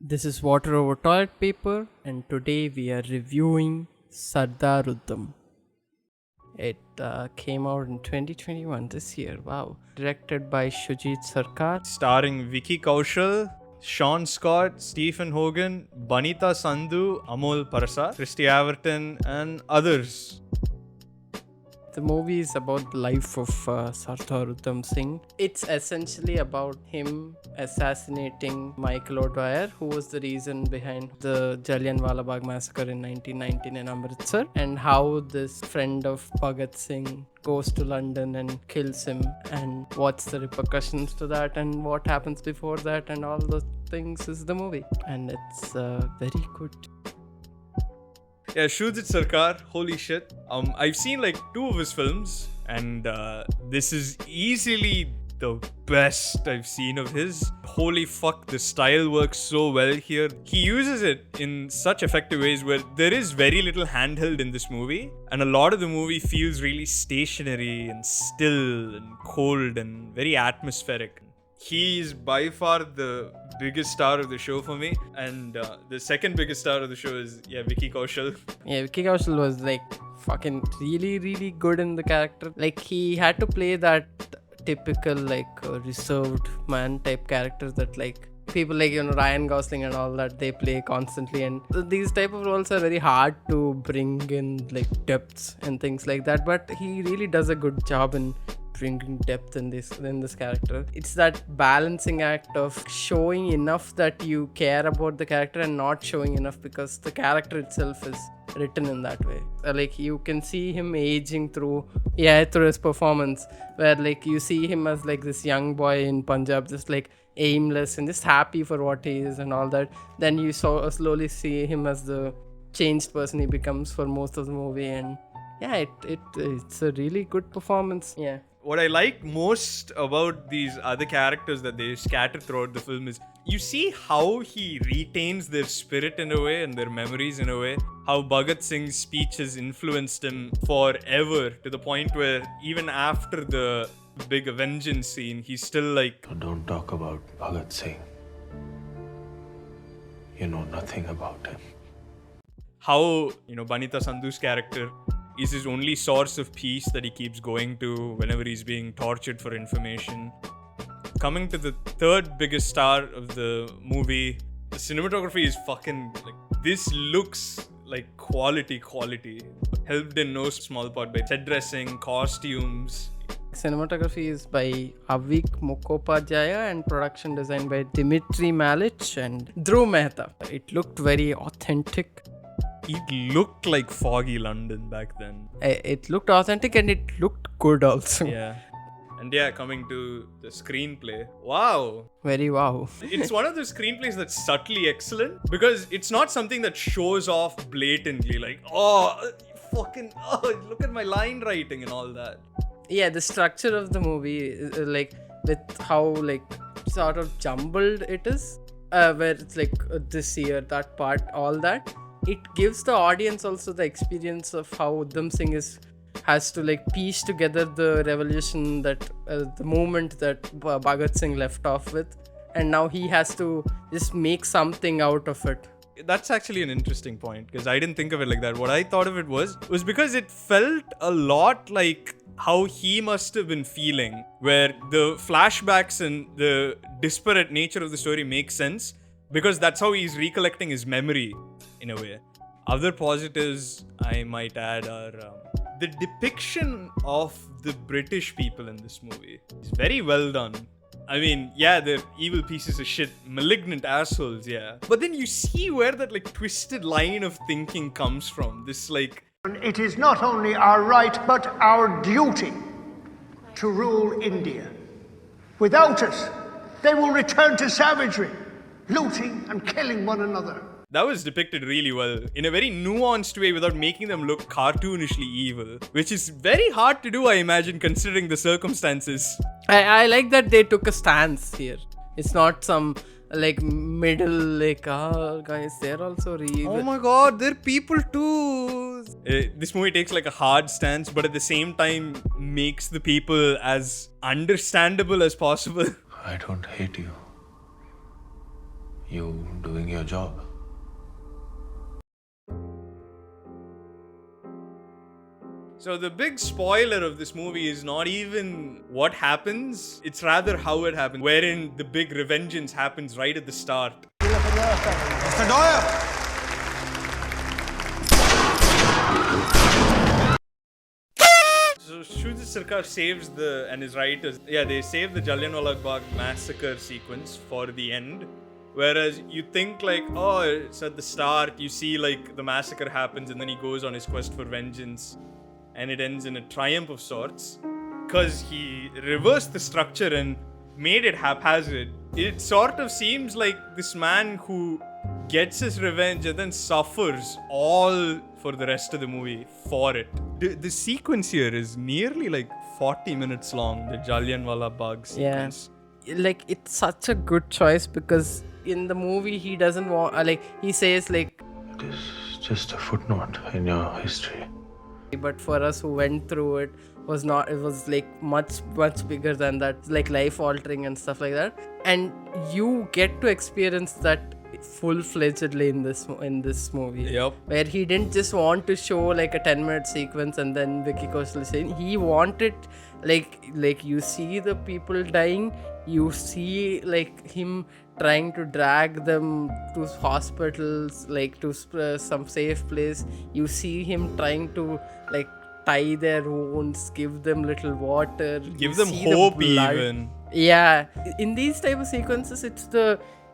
This is Water Over Toilet Paper, and today we are reviewing Sardar Udham. It came out in 2021 this year. Wow. Directed by Shoojit Sircar. Starring Vicky Kaushal, Shaun Scott, Stephen Hogan, Banita, Sandhu, Amol, Parashar, Christy Averton, and others. The movie is about the life of Sardar Udham Singh. It's essentially about him assassinating Michael O'Dwyer, who was the reason behind the Jallianwala Bagh massacre in 1919 in Amritsar, and how this friend of Bhagat Singh goes to London and kills him, and what's the repercussions to that, and what happens before that, and all those things is the movie. And it's very good. Yeah, Shoojit Sircar, holy shit. I've seen like 2 of his films, and this is easily the best I've seen of his. Holy fuck, the style works so well here. He uses it in such effective ways where there is very little handheld in this movie, and a lot of the movie feels really stationary and still and cold and very atmospheric. He is by far the biggest star of the show for me, and the second biggest star of the show is Vicky Kaushal. Yeah, Vicky Kaushal was like fucking really good in the character. Like he had to play that typical reserved man type character that like people like Ryan Gosling and all that they play constantly, and these type of roles are very hard to bring in like depths and things like that, but he really does a good job in bringing depth in this character. It's that balancing act of showing enough that you care about the character and not showing enough because the character itself is written in that way. Like you can see him aging through his performance, where like you see him as like this young boy in Punjab, just like aimless and just happy for what he is and all that. Then you slowly see him as the changed person he becomes for most of the movie, and it's a really good performance. Yeah. What I like most about these other characters that they scatter throughout the film is you see how he retains their spirit in a way and their memories in a way. How Bhagat Singh's speech has influenced him forever, to the point where even after the big vengeance scene, he's still like, Don't talk about Bhagat Singh. You know nothing about him. How, Banita Sandhu's character is his only source of peace that he keeps going to whenever he's being tortured for information. Coming to the third biggest star of the movie, the cinematography is fucking like, this looks like quality. Helped in no small part by set dressing, costumes. Cinematography is by Avik Mukhopadhyaya and production design by Dimitri Malic and Dhruv Mehta. It looked very authentic. It looked like foggy London back then. It looked authentic and it looked good also. Yeah. And coming to the screenplay. Wow. Very wow. It's one of those screenplays that's subtly excellent because it's not something that shows off blatantly like, look at my line writing and all that. Yeah, the structure of the movie, like with how like sort of jumbled it is, where it's like this year, that part, all that. It gives the audience also the experience of how Udham Singh has to like piece together the revolution, that the movement that Bhagat Singh left off with, and now he has to just make something out of it. That's actually an interesting point because I didn't think of it like that. What I thought of it was because it felt a lot like how he must have been feeling, where the flashbacks and the disparate nature of the story make sense because that's how he's recollecting his memory in a way. Other positives I might add are the depiction of the British people in this movie is very well done. I mean, they're evil pieces of shit, malignant assholes, but then you see where that like twisted line of thinking comes from. This like, it is not only our right but our duty to rule India. Without us, they will return to savagery, looting and killing one another. That was depicted really well in a very nuanced way without making them look cartoonishly evil, which is very hard to do, I imagine, considering the circumstances. I like that they took a stance here. It's not some like middle like guys, they're also evil. Oh my god, they're people too. This movie takes like a hard stance, but at the same time makes the people as understandable as possible. I don't hate you. You doing your job. So the big spoiler of this movie is not even what happens, it's rather how it happens, wherein the big revengeance happens right at the start. Mr. Doyle! So Shoojit Sircar saves and his writers, they save the Jallianwala Bagh massacre sequence for the end. Whereas you think like, oh, it's at the start, you see like the massacre happens and then he goes on his quest for vengeance and it ends in a triumph of sorts. Because he reversed the structure and made it haphazard. It sort of seems like this man who gets his revenge and then suffers all for the rest of the movie for it. The sequence here is nearly like 40 minutes long, the Jallianwala Bagh sequence. Yeah. Like, it's such a good choice because in the movie he doesn't want, he says like, It is just a footnote in your history. but for us who went through it, it was like much bigger than that, like life altering and stuff like that. And you get to experience that full-fledgedly in this movie. Yep. Where he didn't just want to show like a 10-minute sequence and then Vicky Kaushal saying, he wanted like you see the people dying, you see like him trying to drag them to hospitals, like to some safe place. You see him trying to like tie their wounds, give them little water, Give you them see the hope blood. even. Yeah, in these type of sequences,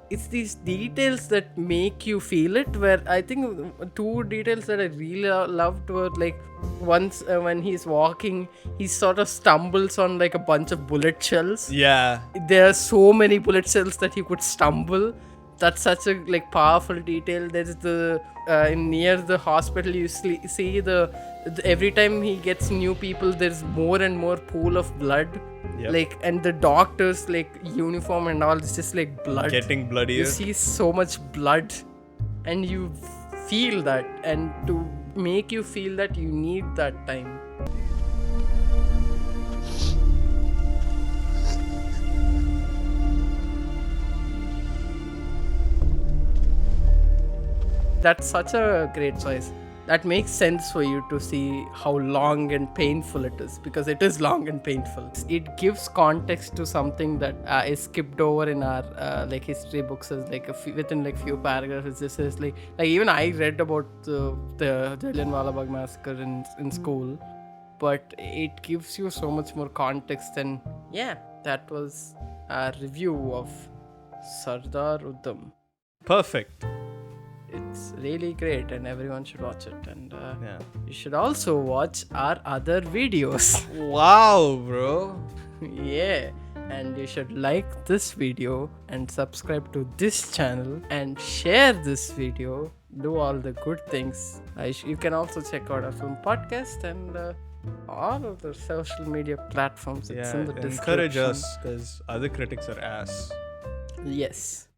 it's these details that make you feel it. Where I think two details that I really loved were like once when he's walking, he sort of stumbles on like a bunch of bullet shells. Yeah. There are so many bullet shells that he could stumble. That's such a like powerful detail. There's the near the hospital, you see the every time he gets new people, there's more and more pool of blood. Yep. Like, and the doctor's like uniform and all, it's just like blood. Getting bloodier. You see so much blood and you feel that, and to make you feel that, you need that time. That's such a great choice. That makes sense for you to see how long and painful it is, because it is long and painful. It gives context to something that is skipped over in our like history books as like within like few paragraphs. It's just is like even I read about the Jallianwala Bagh massacre in school, but it gives you so much more context. And yeah, that was our review of Sardar Udham. Perfect. It's really great and everyone should watch it. And Yeah. you should also watch our other videos. Wow, bro. Yeah. And you should like this video and subscribe to this channel and share this video. Do all the good things. You can also check out our film podcast and all of the social media platforms. It's in the description. Encourage us because other critics are ass. Yes.